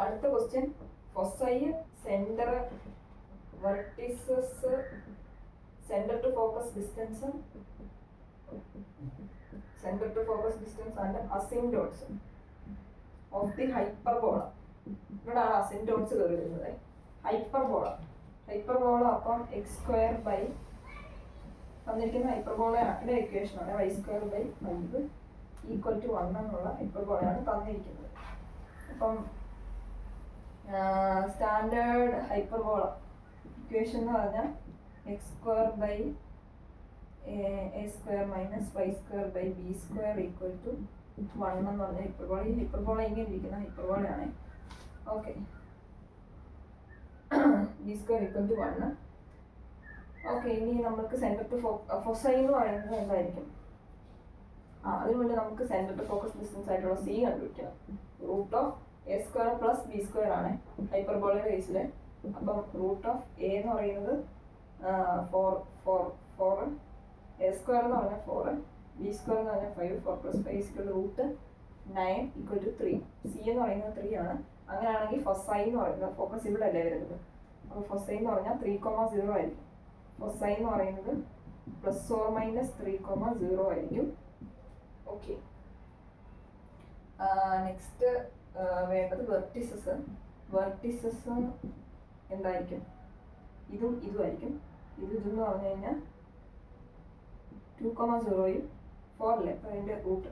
അടുത്ത question foci centre vertices centre to focus distance and asymptotes of the hyperbola. ഇവിടാണ് asymptotes കയറി വരുന്നത്. Hyperbola അപ്പം x² ബൈ തന്നിരിക്കുന്ന ഹൈപ്പർബോളയുടെ ഇക്വേഷനാണ് y²/5 = 1 എന്നുള്ള ഹൈപ്പർബോളയാണ് തന്നിരിക്കുന്നത്. അപ്പം സ്റ്റാൻഡേർഡ് ഹൈപ്പർബോള ഇക്വേഷൻ എന്ന് പറഞ്ഞാൽ x² by a² minus y²/b² = 1 എന്ന് പറഞ്ഞ ഹൈപ്പർബോള. ഈ ഹൈപ്പർബോള ഇങ്ങനെ ഇരിക്കുന്ന ഹൈപ്പർബോളയാണ്. Okay, b² = 1. ഓക്കെ, ഇനി നമുക്ക് സെന്റർ ടു ഫൊസൈ എന്ന് പറയുന്നത് എന്തായിരിക്കും? അതിന് മുന്നേ നമുക്ക് സെന്റർ ടു ഫോക്കസ് ഡിസ്റ്റൻസ് ആയിട്ടുള്ള c കണ്ടുപിടിക്കണം. √(a² + b² ആണ് ഹൈപ്പർബോളയുടെ കേസിൽ. അപ്പം √(a) എന്ന് പറയുന്നത് 4, a² എന്ന് പറഞ്ഞാൽ 4, b² എന്ന് പറഞ്ഞാൽ 5, 4 + 5 = √9 = 3. c എന്ന് പറയുന്നത് 3 ആണ്. അങ്ങനെയാണെങ്കിൽ ഫൊസൈ എന്ന് പറയുന്നത്, ഫോക്കസ് ഇവിടെ അല്ലേ വരുന്നത്, അപ്പോൾ ഫൊസൈ എന്ന് പറഞ്ഞാൽ 3,0 ആയിരിക്കും. ഫൊസൈ എന്ന് പറയുന്നത് ± 3,0 ആയിരിക്കും. ഓക്കെ, നെക്സ്റ്റ് വേണ്ടത് വെർട്ടിസസ് എന്തായിരിക്കും? ഇതുമായിരിക്കും. ഇതെന്ന് പറഞ്ഞു കഴിഞ്ഞാൽ 2,0 4 അല്ലേ, അപ്പോൾ അതിൻ്റെ റൂട്ട്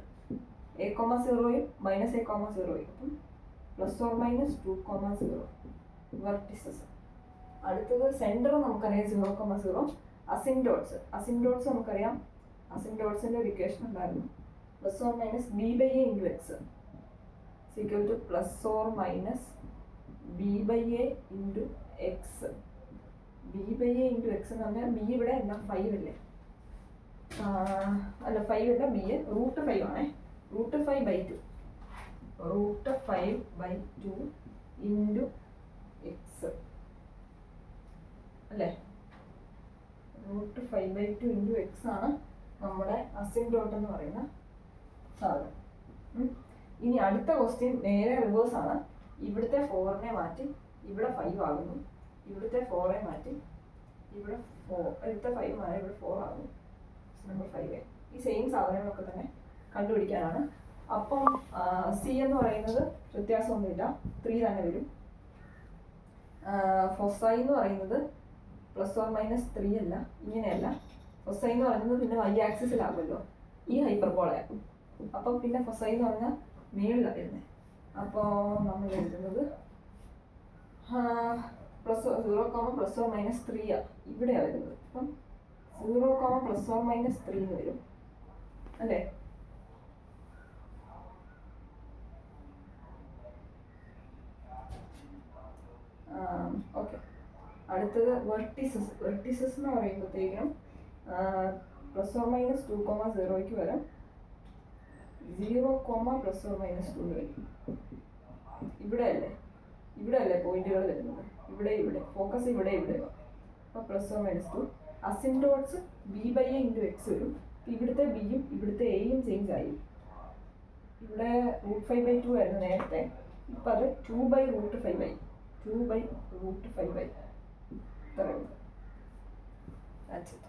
a,0 -a,0 അപ്പം ± 2,0 വെർട്ടിസസ്. അടുത്തത് സെന്റർ നമുക്കറിയാം 0,0. അസിംപ്റ്റോട്സ് നമുക്കറിയാം. അസിംപ്റ്റോട്സിന്റെ ഒരു ഇക്വേഷൻ ഉണ്ടായിരുന്നു, ± b/a × x = ± b/a × x. b/a × x എന്ന് പറഞ്ഞാൽ b ഇവിടെ എല്ലാം 5 അല്ലേ, അല്ല 5 അല്ല, b √5 ആണേ. √5/2 × x അല്ലേ, √5/2 × x ആണ് നമ്മുടെ അസിംപ്റ്റോട്ട് എന്ന് പറയുന്ന സാധനം. ഇനി അടുത്ത ക്വസ്റ്റ്യൻ നേരെ റിവേഴ്സ് ആണ്. ഇവിടുത്തെ 4നെ മാറ്റി ഇവിടെ 5 ആകുന്നു. ഇവിടുത്തെ 4 മാറ്റി ഇവിടെ 4, ഇവിടുത്തെ 5 മാറി ഇവിടെ 4 ആകുന്നു. നമ്പർ 5. ഈ സെയിം സാധനങ്ങളൊക്കെ തന്നെ കണ്ടുപിടിക്കാനാണ്. അപ്പം സി എന്ന് പറയുന്നത് വ്യത്യാസമൊന്നുമില്ല, 3 തന്നെ വരും. ഫൊസൈ എന്ന് പറയുന്നത് ± 3 അല്ല, ഇങ്ങനെയല്ല. ഫൊസൈ എന്ന് പറയുന്നത് പിന്നെ y ആക്സിസിലാകുമല്ലോ, ഈ ഹൈപ്പർബോളയാകും. അപ്പം പിന്നെ ഫൊസൈ എന്ന് പറഞ്ഞാൽ മേളിലാണ് വരുന്നത്. അപ്പോൾ നമ്മൾ എഴുതുന്നത് 0, ± 3 ഇവിടെയാണ് വരുന്നത്. അപ്പം 0, ± 3 എന്ന് വരും അല്ലേ. ഓക്കെ, അടുത്തത് വെർട്ടിസസ് എന്ന് പറയുമ്പോഴത്തേക്കും ± 2,0 വരാം, 0, ± 2 വരും. ഇവിടെ അല്ലേ പോയിന്റുകൾ വരുന്നത്, ഇവിടെ ഫോക്കസ് ഇവിടെ അപ്പോൾ ± 2. അസിംപ്റ്റോട്സ് b/a × x വരും. ഇവിടുത്തെ ബിയും ഇവിടുത്തെ എയും ചേഞ്ച് ആയി. ഇവിടെ √5/2 ആയിരുന്നു നേരത്തെ, ഇപ്പം അത് 2/√5 2/√5 ഇത്രയുണ്ട്. That's it.